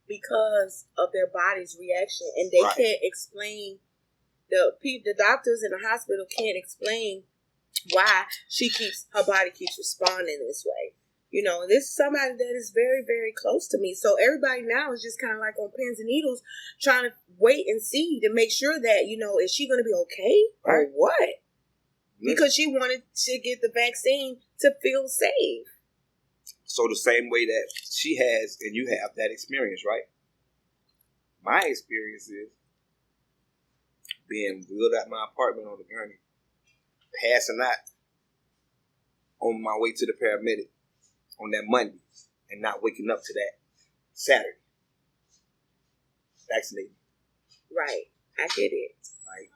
because of their body's reaction, and they can't explain. The doctors in the hospital can't explain why her body keeps responding this way. This is somebody that is very, very close to me. So everybody now is just kind of like on pins and needles trying to wait and see to make sure that, is she going to be okay or what? Because she wanted to get the vaccine to feel safe. So the same way that she has and you have that experience, right? My experience is being wheeled out my apartment on the gurney, passing out on my way to the paramedic on that Monday and not waking up to that Saturday. Vaccinated. Right. I get it. Right.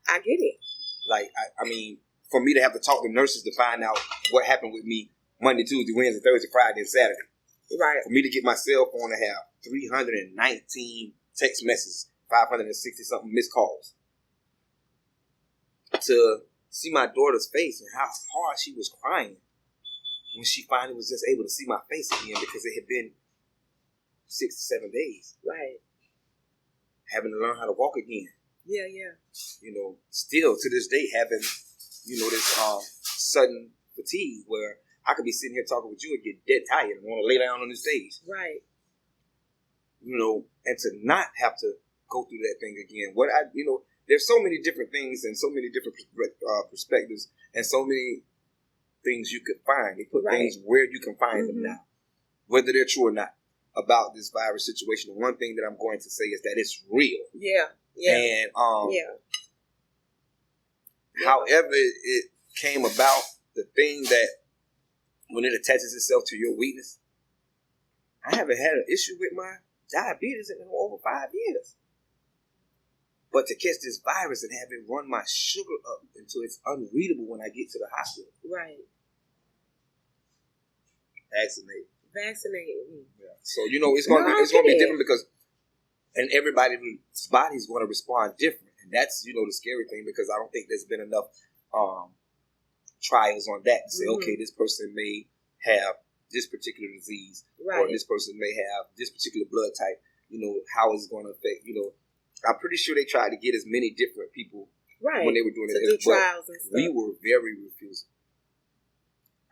I get it. Like, I mean, for me to have to talk to nurses to find out what happened with me Monday, Tuesday, Wednesday, Thursday, Friday, and Saturday. Right. For me to get my cell phone to have 319 text messages, 560-something missed calls. To see my daughter's face and how hard she was crying when she finally was just able to see my face again because it had been 6 to 7 days. Right. Having to learn how to walk again. Yeah. Still to this day having, this sudden fatigue where I could be sitting here talking with you and get dead tired and want to lay down on the stage. Right. And to not have to go through that thing again. There's so many different things and so many different perspectives and so many things you could find. They put Right. things where you can find them now, whether they're true or not, about this virus situation. The one thing that I'm going to say is that it's real. Yeah. Yeah. And Yeah. however it came about, the thing that when it attaches itself to your weakness, I haven't had an issue with my diabetes in over 5 years. But to catch this virus and have it run my sugar up until it's unreadable when I get to the hospital. Right. Vaccinated. Me. Yeah. So it's gonna be different because, and everybody's body's going to respond different, and that's the scary thing, because I don't think there's been enough trials on that to say, okay, this person may have this particular disease, or this person may have this particular blood type. How it's going to affect. I'm pretty sure they tried to get as many different people when they were doing it. To do trials and stuff. We were very refusal.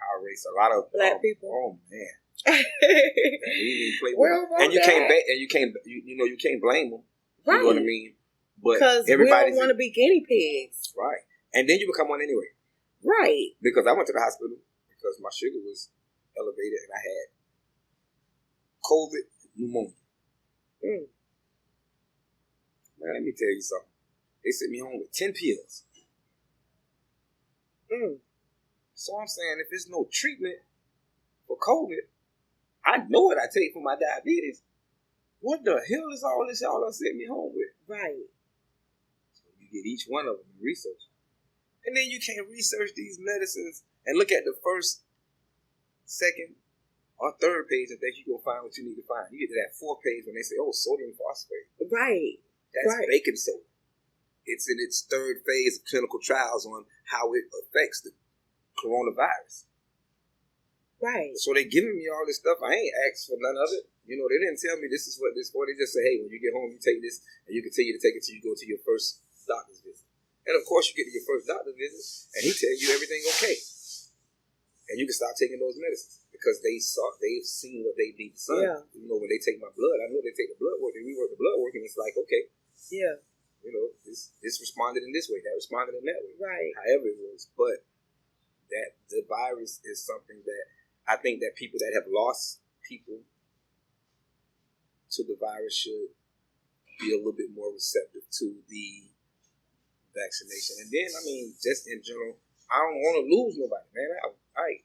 Our race, a lot of black people. Oh man. We didn't play with them. And you can't blame them. Right. You know what I mean? But because we don't want to be guinea pigs. Right. And then you become one anyway. Right. Because I went to the hospital because my sugar was elevated and I had COVID pneumonia. Man, let me tell you something. They sent me home with 10 pills. So I'm saying, if there's no treatment for COVID, I know what I take for my diabetes. What the hell is all this y'all done sent me home with? Right. So you get each one of them and research. And then you can't research these medicines and look at the first, second, or third page and think you're going to find what you need to find. You get to that fourth page when they say, oh, sodium phosphate. Right. That's baking soda. It's in its third phase of clinical trials on how it affects the coronavirus. Right. So they giving me all this stuff. I ain't asked for none of it. They didn't tell me this is what this for. They just say, hey, when you get home, you take this, and you continue to take it till you go to your first doctor's visit. And of course, you get to your first doctor's visit, and he tell you everything okay. And you can start taking those medicines because they've seen what they need to see. Yeah. When they take my blood, I know they take the blood work, and we work the blood work, and it's like, okay. Yeah. This responded in this way, that responded in that way. Right. However it was. But that the virus is something that I think that people that have lost people to the virus should be a little bit more receptive to the vaccination. And then, just in general, I don't want to lose nobody, man. I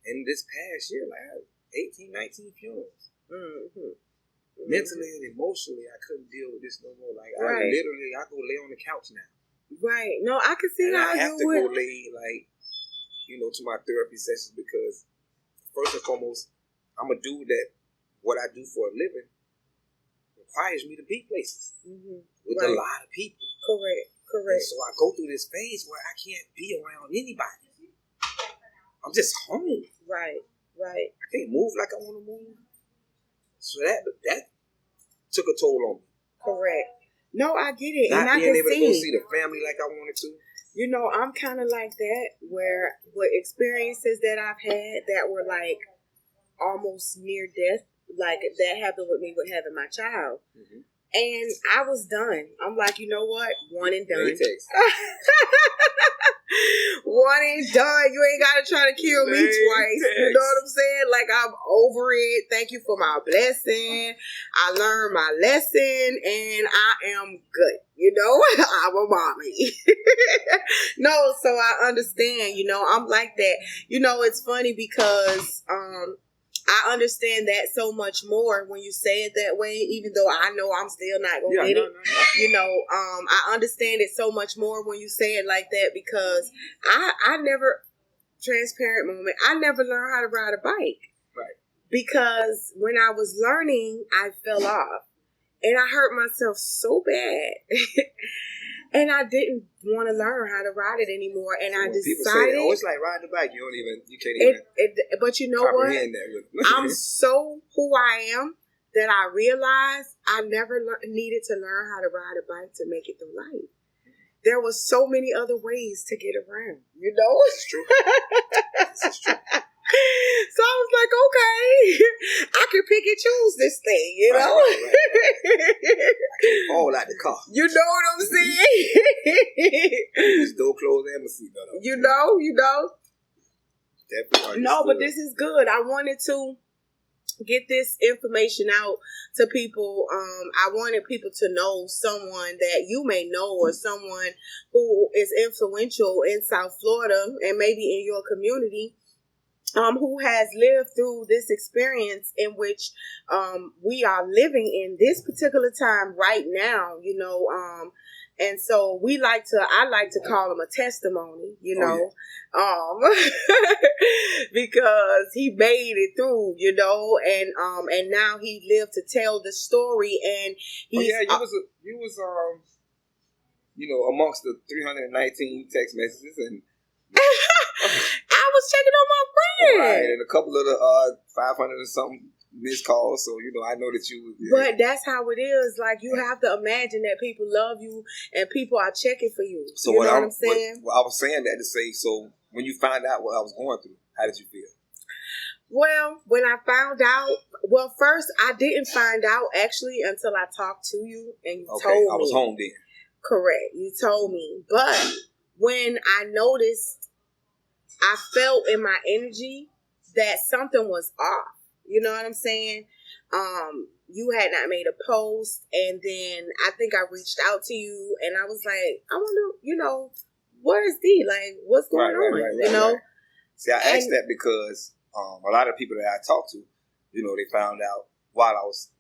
in this past year, I had 18, 19 funerals. Mentally and emotionally, I couldn't deal with this no more. Like, I go lay on the couch now. Right. No, I can see how I have to you go lay, to my therapy sessions because, first and foremost, I'm a dude that what I do for a living requires me to be places with a lot of people. Correct. And so I go through this phase where I can't be around anybody. I'm just home. Right. I can't move like I want to move. So that took a toll on me. Correct. No, I get it. Not and I being can able to go see the family like I wanted to. I'm kind of like that, where with experiences that I've had that were like almost near death, like that happened with me with having my child. And I was done. I'm like, you know what? One and done. One and done. You ain't got to try to kill me twice. You know what I'm saying? Like, I'm over it. Thank you for my blessing. I learned my lesson and I am good. I'm a mommy. No, so I understand. I'm like that. It's funny because I understand that so much more when you say it that way, even though I know I'm still not going to get it. I understand it so much more when you say it like that because I never, transparent moment, I never learned how to ride a bike. Right. Because when I was learning, I fell off. And I hurt myself so bad. And I didn't want to learn how to ride it anymore. And I decided... People say, it's like riding a bike. You can't even but you know what? I'm so who I am that I realized I never needed to learn how to ride a bike to make it through life. There was so many other ways to get around, It's true. This is true. So I was like, okay, I can pick and choose this thing, you know? Right. All out the car. You know what I'm saying? Just door closed and my seatbelt on. You know? Definitely No, but understood. this is good. I wanted to get this information out to people. I wanted people to know someone that you may know or someone who is influential in South Florida and maybe in your community, who has lived through this experience in which we are living in this particular time right now, you know. And so I like to call him a testimony, you know, because he made it through, you know, and now he lived to tell the story. And he's, you was amongst the 319 text messages and I was checking on my friend. right, and a couple of the 500 and something missed calls. So I know that you. But that's how it is. Like, you have to imagine that people love you and people are checking for you. So you know what I'm saying? I was saying that to say. So when you found out what I was going through, how did you feel? Well, when I found out, first I didn't find out actually until I talked to you and you told me. I was home then. Correct. You told me. But when I noticed, I felt in my energy that something was off. You know what I'm saying? You had not made a post, and then I think I reached out to you, and I was like, I wonder, where is D? Like, what's going on? Right, you know? Right. See, I asked that because a lot of people that I talked to, they found out while I was,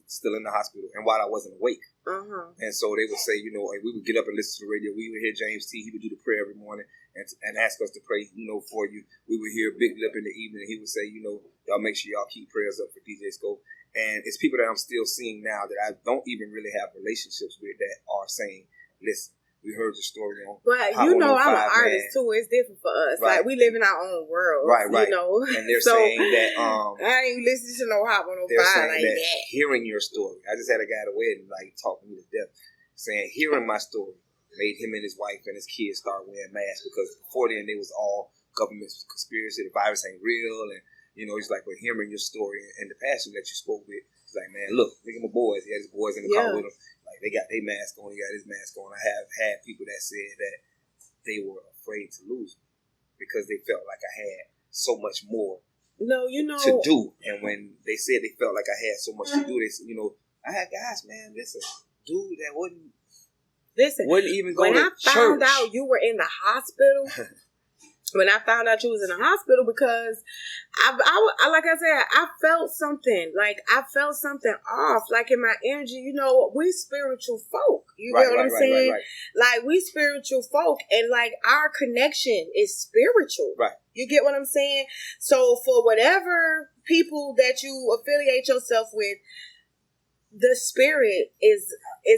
still in the hospital and while I wasn't awake. Uh-huh. And so they would say, we would get up and listen to the radio. We would hear James T. He would do the prayer every morning and ask us to pray, for you. We would hear Big Lip in the evening. He would say, y'all make sure y'all keep prayers up for DJ Scope. And it's people that I'm still seeing now that I don't even really have relationships with that are saying, listen, we heard the story on. But Hot I'm an 105, artist too. It's different for us. Right. Like, we live in our own world. Right. And they're so, saying that I ain't listening to no Hot 105 they're saying like that. hearing your story. I just had a guy at a wedding talking me to death, saying hearing my story made him and his wife and his kids start wearing masks because before then they was all government conspiracy. The virus ain't real, and he's like, we're hearing your story and the passion that you spoke with. He's like, man, look at my boys. He had his boys in the car with him. Like, they got their mask on, he got his mask on. I have had people that said that they were afraid to lose me because they felt like I had so much more to do. And when they said they felt like I had so much to do, they said, I had guys, man, listen, dude that wouldn't even go to church. When I found out you were in the hospital, when I found out you was in the hospital, because I like I said, I felt something. Like, I felt something off, like in my energy. We spiritual folk. You get what I'm saying? Right. Like, we spiritual folk, and like, our connection is spiritual. Right. You get what I'm saying? So for whatever people that you affiliate yourself with, the spirit is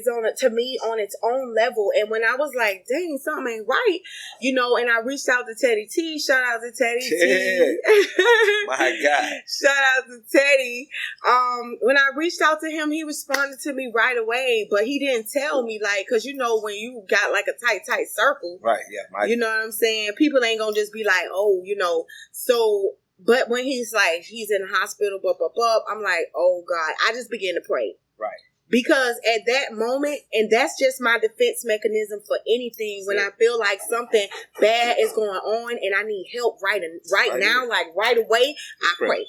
on it, to me, on its own level. And when I was like, dang, something ain't right, and I reached out to Teddy T. Shout out to Teddy T. My God. Shout out to Teddy. When I reached out to him, he responded to me right away, but he didn't tell me, like, because when you got like a tight circle, right? Yeah, you know what I'm saying? People ain't gonna just be like, oh, so. But when he's like, he's in the hospital, I'm like, oh God, I just began to pray. Right. Because at that moment, and that's just my defense mechanism for anything, when I feel like something bad is going on and I need help right now, like right away, I pray. Right.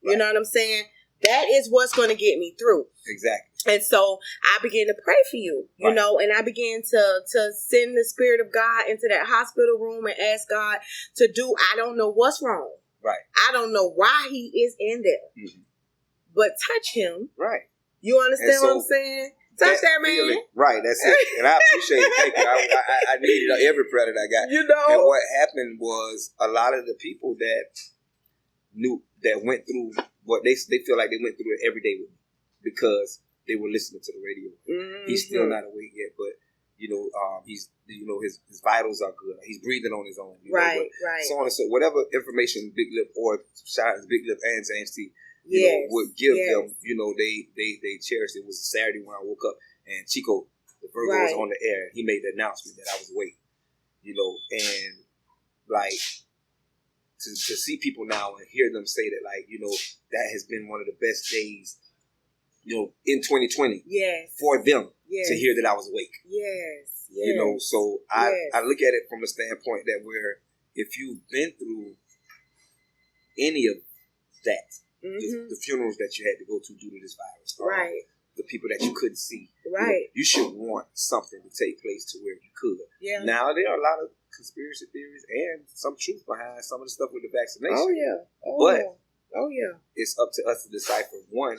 You know what I'm saying? That is what's going to get me through. Exactly. And so I began to pray for you, you know, and I began to send the Spirit of God into that hospital room and ask God to do, I don't know what's wrong. Right. I don't know why he is in there. Mm-hmm. But touch him. Right. You understand what I'm saying? Touch that man. Feeling, right, that's it. And I appreciate it. Thank you. I needed every prayer that I got. And what happened was a lot of the people that went through what they feel like they went through it every day with me because they were listening to the radio. Mm-hmm. He's still not awake yet, but he's his vitals are good. He's breathing on his own. Right. So on and so whatever information Big Lip or shout out to Big Lip and James T. would give them, they cherished it. It was a Saturday when I woke up and Chico, the Virgo, was on the air. He made the announcement that I was awake, and like to see people now and hear them say that, like, you know, that has been one of the best days, you know, in 2020. Yes. For them Yes. to hear that I was awake. Yes. Yes. You know, so I Yes. look at it from a standpoint that where if you've been through any of that, the funerals that you had to go to due to this virus, Right. the people that you couldn't see, Right. you should want something to take place to where you could. Yeah. Now there are a lot of conspiracy theories and some truth behind some of the stuff with the vaccination. Oh yeah. Oh But yeah. Oh yeah. it's up to us to decipher one,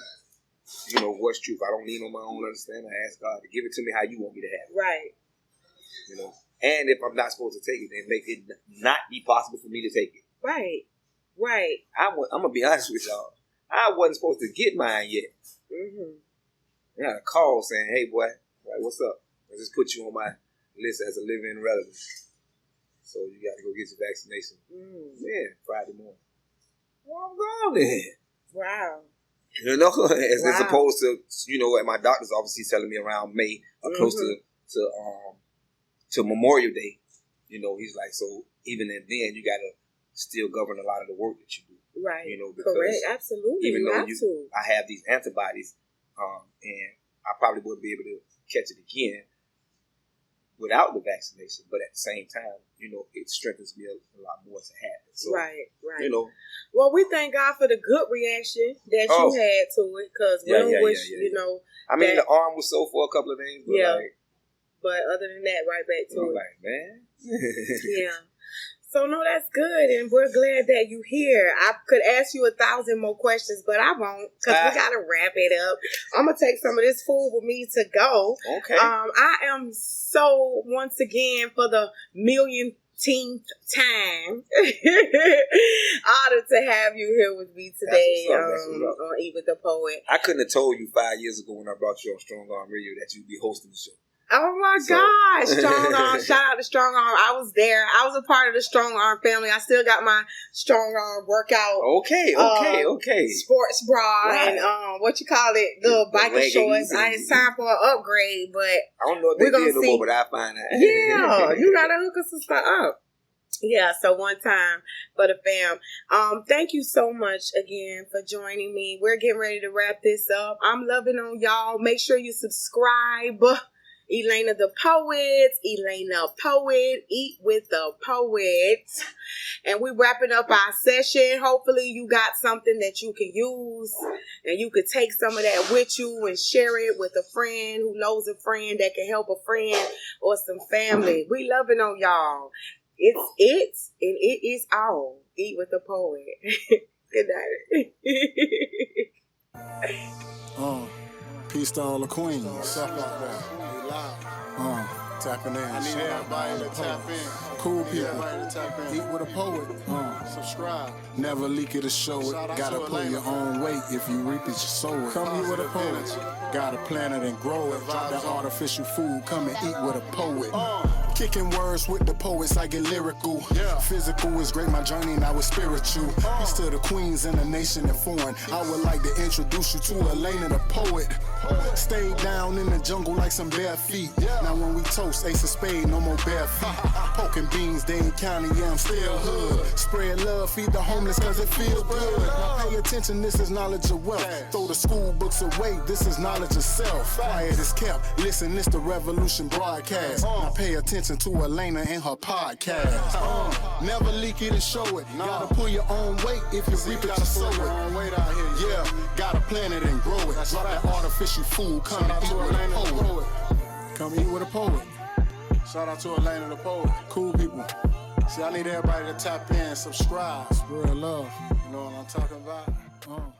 you know, what's truth. I don't lean on my own understanding. I ask God to give it to me how you want me to have it. Right. You know, and if I'm not supposed to take it, then make it not be possible for me to take it. Right. Right. I'm gonna be honest with y'all. I wasn't supposed to get mine yet. I got a call saying, "Hey, boy, what's up? I just put you on my list as a live-in relative, so you got to go get your vaccination." Yeah, Friday morning. Well, I'm going then. Wow. You know, as opposed to, you know, at my doctor's office, he's telling me around May, close to Memorial Day. You know, he's like, so even then, you got to still govern a lot of the work that you do. Right. You know, because correct. Absolutely. even though to. I have these antibodies, and I probably wouldn't be able to catch it again without the vaccination. But at the same time, you know, it strengthens me a lot more to have it. So, right. you know. Well, we thank God for the good reaction that you had to it, because we don't wish, you know. I mean, the arm was sore for a couple of days, but but other than that, right back to it. Like, man. Yeah. So, no, that's good, and we're glad that you're here. I could ask you 1,000 more questions, but I won't, because we got to wrap it up. I'm going to take some of this food with me to go. Okay. I am so, once again, for the millionth time, honored to have you here with me today on Eat with the Poet. I couldn't have told you 5 years ago when I brought you on Strong Arm Radio that you'd be hosting the show. Oh my gosh, Strong Arm. Shout out to Strong Arm. I was there. I was a part of the Strong Arm family. I still got my Strong Arm workout. Okay. Sports bra and what you call it, the biker shorts. I ain't signed for an upgrade, but I don't know if they did no more, but I find that. Yeah, you gotta hook us some stuff up. Yeah, so one time for the fam. Thank you so much again for joining me. We're getting ready to wrap this up. I'm loving on y'all. Make sure you subscribe. Elena the Poet, Eat with the Poet. And we're wrapping up our session. Hopefully you got something that you can use and you could take some of that with you and share it with a friend who knows a friend that can help a friend or some family. We loving on y'all. It's and it is all. Eat with the Poet. Good night. Peace to all the queens. What's up out there? We live. Tapping in. I need everybody to tap in. Cool people. Everybody to tap in. Eat with a poet. Subscribe. Never leak it or show it. Shout out Gotta to pull Elena. your own weight. If you reap it, you sow it. Come eat with a poet. Gotta plant it and grow it. Drop that artificial food. Come and eat with a poet. Kicking words with the poets, I get lyrical. Physical is great, my journey now is spiritual. Peace to the queens in the nation and foreign. I would like to introduce you to Elena the Poet. Stay down in the jungle like some bare feet. Now when we toast, ace of spade, no more bare feet. Poking beans, Dane County, yeah, I'm still hood. Spread love, feed the homeless cause it feels good. Now pay attention, this is knowledge of wealth. Throw the school books away, this is knowledge of self. Quiet is kept, listen, this the Revolution broadcast. Now pay attention to Elena and her podcast. Never leak it and show it. Gotta pull your own weight if you reap it, you sow it. Yeah, gotta plant it and grow it. Drop that artificial food, come and eat with a poet. Come eat with a poet. Shout out to Elena the Poet. Cool people. See, I need everybody to tap in, subscribe. Spread love. You know what I'm talking about?